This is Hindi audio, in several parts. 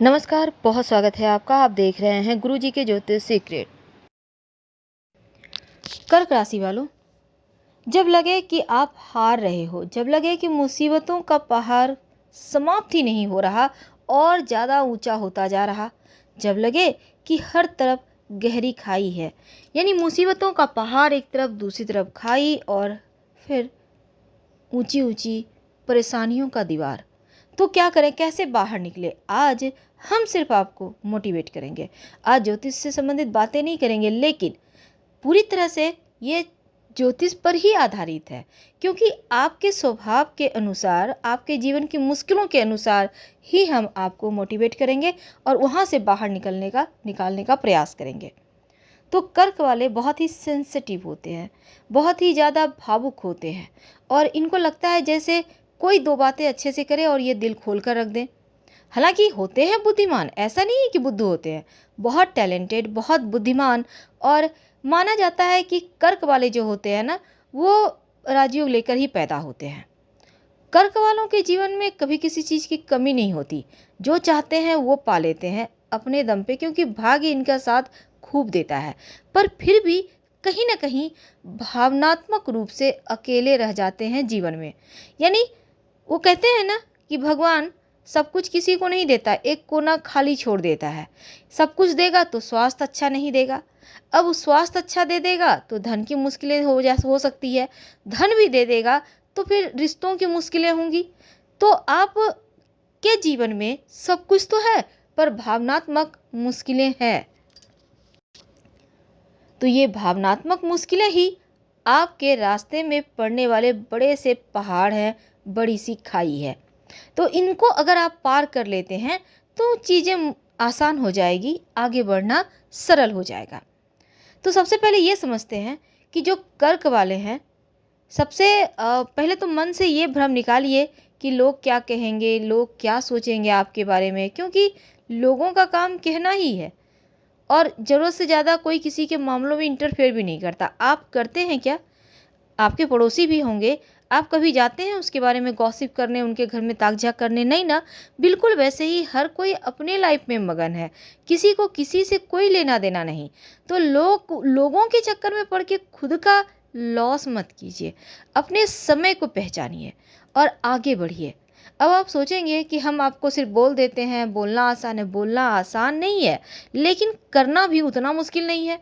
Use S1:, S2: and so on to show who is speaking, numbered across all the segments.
S1: नमस्कार, बहुत स्वागत है आपका। आप देख रहे हैं गुरुजी के ज्योतिष सीक्रेट। कर्क राशि वालों, जब लगे कि आप हार रहे हो, जब लगे कि मुसीबतों का पहाड़ समाप्त ही नहीं हो रहा और ज़्यादा ऊंचा होता जा रहा, जब लगे कि हर तरफ गहरी खाई है, यानी मुसीबतों का पहाड़ एक तरफ, दूसरी तरफ खाई और फिर ऊंची ऊंची परेशानियों का दीवार, तो क्या करें, कैसे बाहर निकले? आज हम सिर्फ आपको मोटिवेट करेंगे। आज ज्योतिष से संबंधित बातें नहीं करेंगे, लेकिन पूरी तरह से ये ज्योतिष पर ही आधारित है, क्योंकि आपके स्वभाव के अनुसार, आपके जीवन की मुश्किलों के अनुसार ही हम आपको मोटिवेट करेंगे और वहाँ से बाहर निकालने का प्रयास करेंगे। तो कर्क वाले बहुत ही सेंसिटिव होते हैं, बहुत ही ज़्यादा भावुक होते हैं और इनको लगता है जैसे कोई दो बातें अच्छे से करे और ये दिल खोल कर रख दें। हालांकि होते हैं बुद्धिमान, ऐसा नहीं है कि बुद्धू होते हैं, बहुत टैलेंटेड, बहुत बुद्धिमान। और माना जाता है कि कर्क वाले जो होते हैं ना, वो राजयोग लेकर ही पैदा होते हैं। कर्क वालों के जीवन में कभी किसी चीज़ की कमी नहीं होती, जो चाहते हैं वो पा लेते हैं अपने दम पे, क्योंकि भाग्य इनका साथ खूब देता है। पर फिर भी कहीं ना कहीं भावनात्मक रूप से अकेले रह जाते हैं जीवन में। यानी वो कहते हैं ना कि भगवान सब कुछ किसी को नहीं देता, एक कोना खाली छोड़ देता है। सब कुछ देगा तो स्वास्थ्य अच्छा नहीं देगा। अब स्वास्थ्य अच्छा दे देगा तो धन की मुश्किलें हो सकती है, धन भी दे देगा तो फिर रिश्तों की मुश्किलें होंगी। तो आप के जीवन में सब कुछ तो है, पर भावनात्मक मुश्किलें हैं। तो ये भावनात्मक मुश्किलें ही आपके रास्ते में पड़ने वाले बड़े से पहाड़ हैं, बड़ी सी खाई है। तो इनको अगर आप पार कर लेते हैं तो चीज़ें आसान हो जाएगी, आगे बढ़ना सरल हो जाएगा। तो सबसे पहले ये समझते हैं कि जो कर्क वाले हैं, सबसे पहले तो मन से ये भ्रम निकालिए कि लोग क्या कहेंगे, लोग क्या सोचेंगे आपके बारे में, क्योंकि लोगों का काम कहना ही है और ज़रूरत से ज़्यादा कोई किसी के मामलों में इंटरफेयर भी नहीं करता। आप करते हैं क्या? आपके पड़ोसी भी होंगे, आप कभी जाते हैं उसके बारे में गॉसिप करने, उनके घर में ताक-झाक करने? नहीं ना। बिल्कुल वैसे ही हर कोई अपने लाइफ में मगन है, किसी को किसी से कोई लेना देना नहीं। तो लोगों के चक्कर में पड़ के खुद का लॉस मत कीजिए, अपने समय को पहचानिए और आगे बढ़िए। अब आप सोचेंगे कि हम आपको सिर्फ बोल देते हैं, बोलना आसान है। बोलना आसान नहीं है, लेकिन करना भी उतना मुश्किल नहीं है।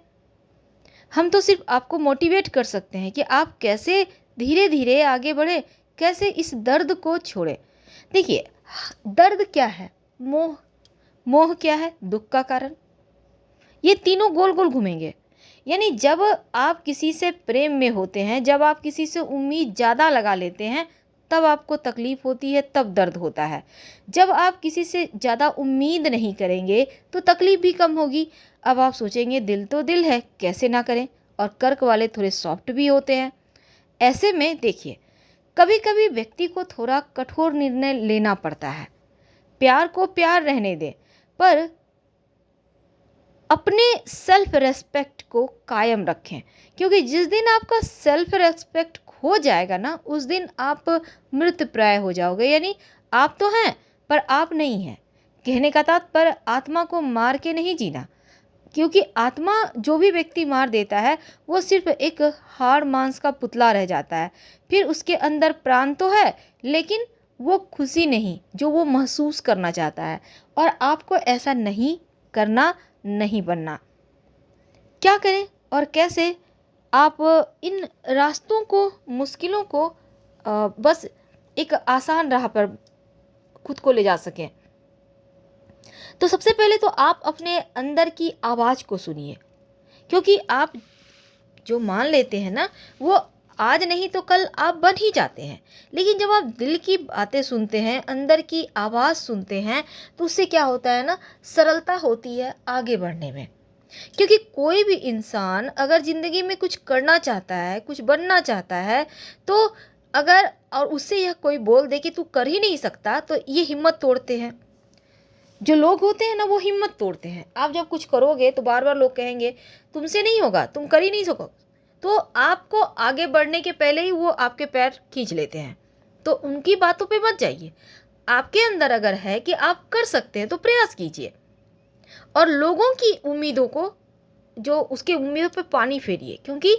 S1: हम तो सिर्फ आपको मोटिवेट कर सकते हैं कि आप कैसे धीरे धीरे आगे बढ़े, कैसे इस दर्द को छोड़े। देखिए, दर्द क्या है? मोह। मोह क्या है? दुख का कारण। ये तीनों गोल गोल घूमेंगे। यानी जब आप किसी से प्रेम में होते हैं, जब आप किसी से उम्मीद ज़्यादा लगा लेते हैं, तब आपको तकलीफ होती है, तब दर्द होता है। जब आप किसी से ज़्यादा उम्मीद नहीं करेंगे तो तकलीफ भी कम होगी। अब आप सोचेंगे दिल तो दिल है, कैसे ना करें। और कर्क वाले थोड़े सॉफ्ट भी होते हैं। ऐसे में देखिए, कभी कभी व्यक्ति को थोड़ा कठोर निर्णय लेना पड़ता है। प्यार को प्यार रहने दें, पर अपने सेल्फ रेस्पेक्ट को कायम रखें, क्योंकि जिस दिन आपका सेल्फ रेस्पेक्ट खो जाएगा ना, उस दिन आप मृत प्राय हो जाओगे। यानी आप तो हैं पर आप नहीं हैं। कहने का तात्पर्य आत्मा को मार के नहीं जीना, क्योंकि आत्मा जो भी व्यक्ति मार देता है वो सिर्फ एक हाड़ मांस का पुतला रह जाता है। फिर उसके अंदर प्राण तो है, लेकिन वो खुशी नहीं जो वो महसूस करना चाहता है। और आपको ऐसा नहीं करना, नहीं बनना। क्या करें और कैसे आप इन रास्तों को, मुश्किलों को बस एक आसान राह पर खुद को ले जा सकें? तो सबसे पहले तो आप अपने अंदर की आवाज़ को सुनिए, क्योंकि आप जो मान लेते हैं ना, वो आज नहीं तो कल आप बन ही जाते हैं। लेकिन जब आप दिल की बातें सुनते हैं, अंदर की आवाज़ सुनते हैं, तो उससे क्या होता है ना, सरलता होती है आगे बढ़ने में। क्योंकि कोई भी इंसान अगर ज़िंदगी में कुछ करना चाहता है, कुछ बनना चाहता है, तो अगर और उससे यह कोई बोल दे कि तू कर ही नहीं सकता, तो ये हिम्मत तोड़ते हैं। जो लोग होते हैं ना, वो हिम्मत तोड़ते हैं। आप जब कुछ करोगे तो बार बार लोग कहेंगे तुमसे नहीं होगा, तुम कर ही नहीं सको, तो आपको आगे बढ़ने के पहले ही वो आपके पैर खींच लेते हैं। तो उनकी बातों पे मत जाइए, आपके अंदर अगर है कि आप कर सकते हैं तो प्रयास कीजिए, और लोगों की उम्मीदों को, जो उसके उम्मीदों पे पानी फेरिए, क्योंकि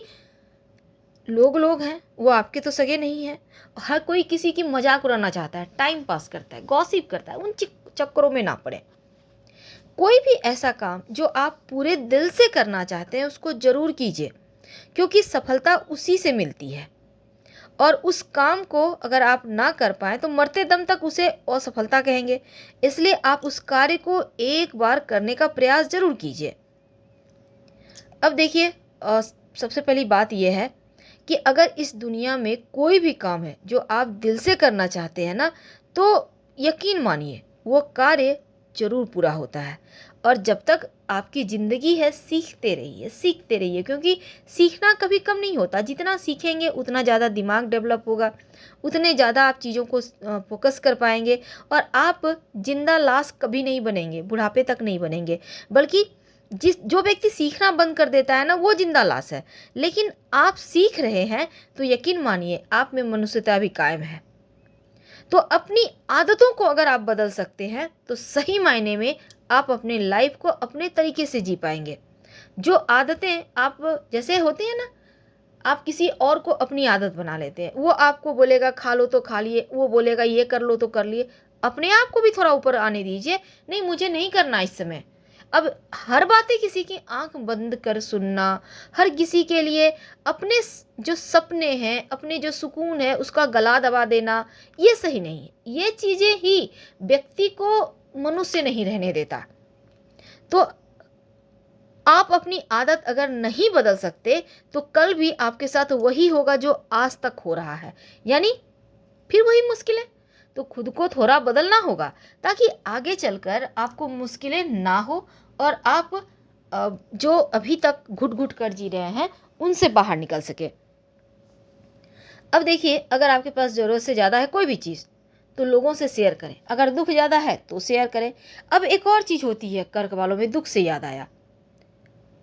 S1: लोग लोग हैं, वो आपके तो सगे नहीं हैं। हर कोई किसी की मजाक उड़ाना चाहता है, टाइम पास करता है, गॉसिप करता है, उन चक्करों में ना पड़े। कोई भी ऐसा काम जो आप पूरे दिल से करना चाहते हैं उसको जरूर कीजिए, क्योंकि सफलता उसी से मिलती है। और उस काम को अगर आप ना कर पाए तो मरते दम तक उसे असफलता कहेंगे। इसलिए आप उस कार्य को एक बार करने का प्रयास जरूर कीजिए। अब देखिए, सबसे पहली बात यह है कि अगर इस दुनिया में कोई भी काम है जो आप दिल से करना चाहते हैं ना, तो यकीन मानिए वो कार्य जरूर पूरा होता है। और जब तक आपकी ज़िंदगी है, सीखते रहिए, सीखते रहिए, क्योंकि सीखना कभी कम नहीं होता। जितना सीखेंगे उतना ज़्यादा दिमाग डेवलप होगा, उतने ज़्यादा आप चीज़ों को फोकस कर पाएंगे, और आप जिंदा लाश कभी नहीं बनेंगे, बुढ़ापे तक नहीं बनेंगे। बल्कि जो व्यक्ति सीखना बंद कर देता है ना, वो जिंदा लाश है। लेकिन आप सीख रहे हैं तो यकीन मानिए आप में मनुष्यता भी कायम है। तो अपनी आदतों को अगर आप बदल सकते हैं तो सही मायने में आप अपने लाइफ को अपने तरीके से जी पाएंगे। जो आदतें आप, जैसे होती हैं ना, आप किसी और को अपनी आदत बना लेते हैं, वो आपको बोलेगा खा लो तो खा लिए, वो बोलेगा ये कर लो तो कर लिए। अपने आप को भी थोड़ा ऊपर आने दीजिए, नहीं मुझे नहीं करना इस समय। अब हर बातें किसी की आंख बंद कर सुनना, हर किसी के लिए अपने जो सपने हैं, अपने जो सुकून है उसका गला दबा देना, ये सही नहीं है। ये चीज़ें ही व्यक्ति को मनुष्य नहीं रहने देता। तो आप अपनी आदत अगर नहीं बदल सकते तो कल भी आपके साथ वही होगा जो आज तक हो रहा है, यानी फिर वही मुश्किलें। तो खुद को थोड़ा बदलना होगा ताकि आगे चलकर आपको मुश्किलें ना हो, और आप जो अभी तक घुट घुट कर जी रहे हैं उनसे बाहर निकल सके। अब देखिए, अगर आपके पास ज़रूरत से ज़्यादा है कोई भी चीज़ तो लोगों से शेयर करें, अगर दुख ज़्यादा है तो शेयर करें। अब एक और चीज़ होती है, कर्क वालों में दुख से याद आया,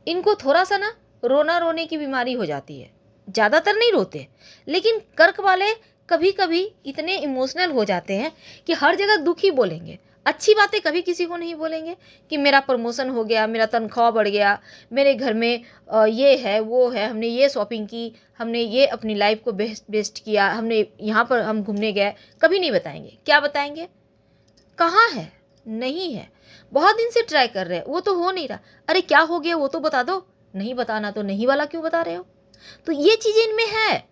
S1: इनको थोड़ा सा ना रोना रोने की बीमारी हो जाती है। ज़्यादातर नहीं रोते, लेकिन कर्क वाले कभी कभी इतने इमोशनल हो जाते हैं कि हर जगह दुख ही बोलेंगे, अच्छी बातें कभी किसी को नहीं बोलेंगे कि मेरा प्रमोशन हो गया, मेरा तनख्वाह बढ़ गया, मेरे घर में ये है वो है, हमने ये शॉपिंग की, हमने ये अपनी लाइफ को बेस्ट बेस्ट किया, हमने यहाँ पर हम घूमने गए। कभी नहीं बताएंगे। क्या बताएंगे? कहाँ है? नहीं है। बहुत दिन से ट्राई कर रहे हैं, वो तो हो नहीं रहा। अरे क्या हो गया वो तो बता दो। नहीं बताना तो नहीं वाला क्यों बता रहे हो? तो ये चीज़ें इनमें है,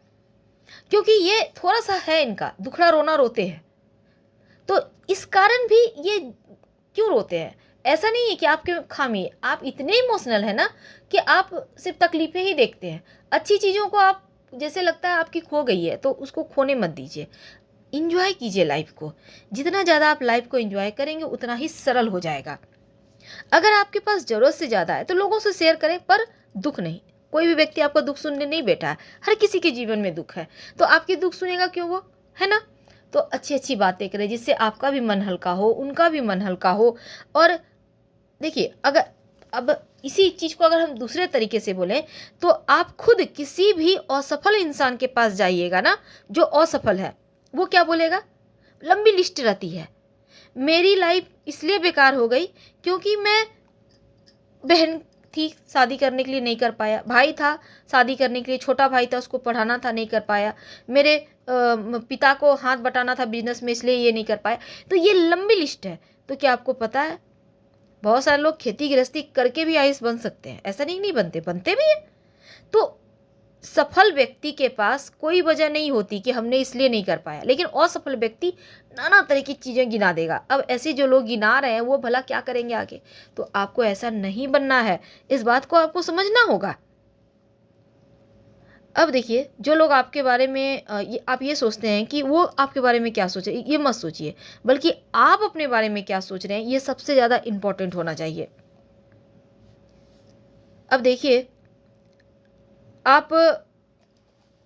S1: क्योंकि ये थोड़ा सा है, इनका दुखड़ा रोना रोते हैं। तो इस कारण भी ये क्यों रोते हैं? ऐसा नहीं है कि आपके खामी है, आप इतने इमोशनल है ना कि आप सिर्फ तकलीफें ही देखते हैं। अच्छी चीज़ों को आप, जैसे लगता है आपकी खो गई है, तो उसको खोने मत दीजिए। इंजॉय कीजिए लाइफ को। जितना ज़्यादा आप लाइफ को इंजॉय करेंगे उतना ही सरल हो जाएगा। अगर आपके पास ज़रूरत से ज़्यादा है तो लोगों से शेयर करें, पर दुख नहीं। कोई भी व्यक्ति आपका दुख सुनने नहीं बैठा है, हर किसी के जीवन में दुख है, तो आपकी दुख सुनेगा क्यों वो, है ना? तो अच्छी अच्छी बातें करें जिससे आपका भी मन हल्का हो, उनका भी मन हल्का हो। और देखिए, अगर अब इसी चीज़ को अगर हम दूसरे तरीके से बोलें तो आप खुद किसी भी असफल इंसान के पास जाइएगा ना, जो असफल है, वो क्या बोलेगा? लंबी लिस्ट रहती है, मेरी लाइफ इसलिए बेकार हो गई क्योंकि मैं, बहन थी शादी करने के लिए नहीं कर पाया, भाई था शादी करने के लिए, छोटा भाई था उसको पढ़ाना था नहीं कर पाया, मेरे पिता को हाथ बटाना था बिजनेस में इसलिए ये नहीं कर पाया। तो ये लंबी लिस्ट है। तो क्या आपको पता है, बहुत सारे लोग खेती गृहस्थी करके भी आईएएस बन सकते हैं, ऐसा नहीं बनते, बनते भी हैं। तो सफल व्यक्ति के पास कोई वजह नहीं होती कि हमने इसलिए नहीं कर पाया, लेकिन असफल व्यक्ति नाना तरह की चीज़ें गिना देगा। अब ऐसे जो लोग गिना रहे हैं वो भला क्या करेंगे आगे? तो आपको ऐसा नहीं बनना है, इस बात को आपको समझना होगा। अब देखिए, जो लोग आपके बारे में आप ये सोचते हैं कि वो आपके बारे में क्या सोचे, ये मत सोचिए, बल्कि आप अपने बारे में क्या सोच रहे हैं ये सबसे ज़्यादा इम्पोर्टेंट होना चाहिए। अब देखिए, आप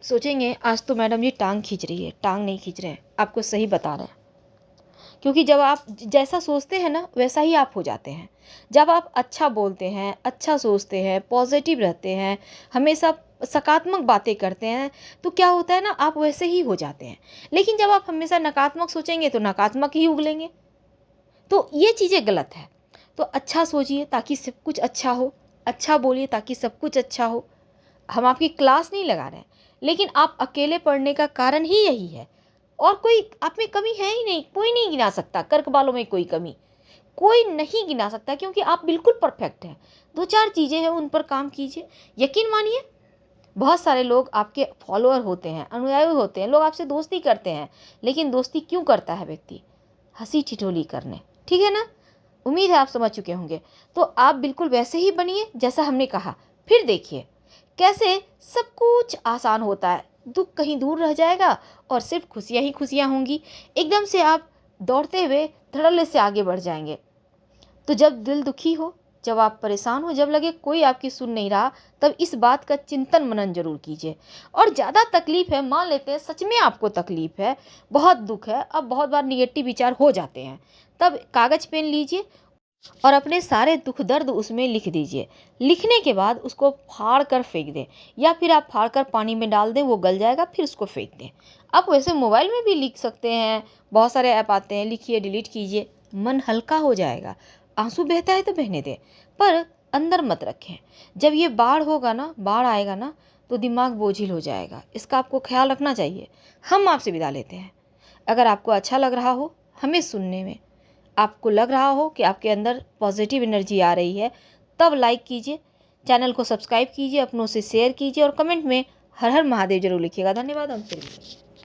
S1: सोचेंगे आज तो मैडम ये टांग खींच रही है, टांग नहीं खींच रहे हैं, आपको सही बता रहे हैं। क्योंकि जब आप जैसा सोचते हैं ना वैसा ही आप हो जाते हैं। जब आप अच्छा बोलते हैं, अच्छा सोचते हैं, पॉजिटिव रहते हैं, हमेशा सकारात्मक बातें करते हैं तो क्या होता है ना, आप वैसे ही हो जाते हैं। लेकिन जब आप हमेशा नकारात्मक सोचेंगे तो नकारात्मक ही उगलेंगे। तो ये चीज़ें गलत है। तो अच्छा सोचिए ताकि सब कुछ अच्छा हो, अच्छा बोलिए ताकि सब कुछ अच्छा हो। हम आपकी क्लास नहीं लगा रहे हैं, लेकिन आप अकेले पढ़ने का कारण ही यही है। और कोई आप में कमी है ही नहीं, कोई नहीं गिना सकता कर्क बालों में कोई कमी, कोई नहीं गिना सकता, क्योंकि आप बिल्कुल परफेक्ट हैं। दो चार चीज़ें हैं, उन पर काम कीजिए। यकीन मानिए, बहुत सारे लोग आपके फॉलोअर होते हैं, अनुयायी होते हैं, लोग आपसे दोस्ती करते हैं, लेकिन दोस्ती क्यों करता है व्यक्ति? हंसी ठिठोली करने, ठीक है ना। उम्मीद है आप समझ चुके होंगे। तो आप बिल्कुल वैसे ही बनिए जैसा हमने कहा। फिर देखिए कैसे सब कुछ आसान होता है, दुख कहीं दूर रह जाएगा और सिर्फ खुशियाँ ही खुशियाँ होंगी। एकदम से आप दौड़ते हुए धड़ल्ले से आगे बढ़ जाएंगे। तो जब दिल दुखी हो, जब आप परेशान हो, जब लगे कोई आपकी सुन नहीं रहा, तब इस बात का चिंतन मनन जरूर कीजिए। और ज़्यादा तकलीफ है, मान लेते हैं सच में आपको तकलीफ है, बहुत दुख है, अब बहुत बार निगेटिव विचार हो जाते हैं, तब कागज़ पेन लीजिए और अपने सारे दुख दर्द उसमें लिख दीजिए। लिखने के बाद उसको फाड़ कर फेंक दें, या फिर आप फाड़ कर पानी में डाल दें, वो गल जाएगा, फिर उसको फेंक दें। आप वैसे मोबाइल में भी लिख सकते हैं, बहुत सारे ऐप आते हैं, लिखिए, डिलीट कीजिए, मन हल्का हो जाएगा। आंसू बहता है तो बहने दें, पर अंदर मत रखें। जब ये बाढ़ होगा ना, बाढ़ आएगा ना, तो दिमाग बोझिल हो जाएगा, इसका आपको ख्याल रखना चाहिए। हम आपसे विदा लेते हैं। अगर आपको अच्छा लग रहा हो हमें सुनने में, आपको लग रहा हो कि आपके अंदर पॉजिटिव एनर्जी आ रही है, तब लाइक कीजिए, चैनल को सब्सक्राइब कीजिए, अपनों से शेयर कीजिए और कमेंट में हर हर महादेव जरूर लिखिएगा। धन्यवाद। हम फिर मिलेंगे।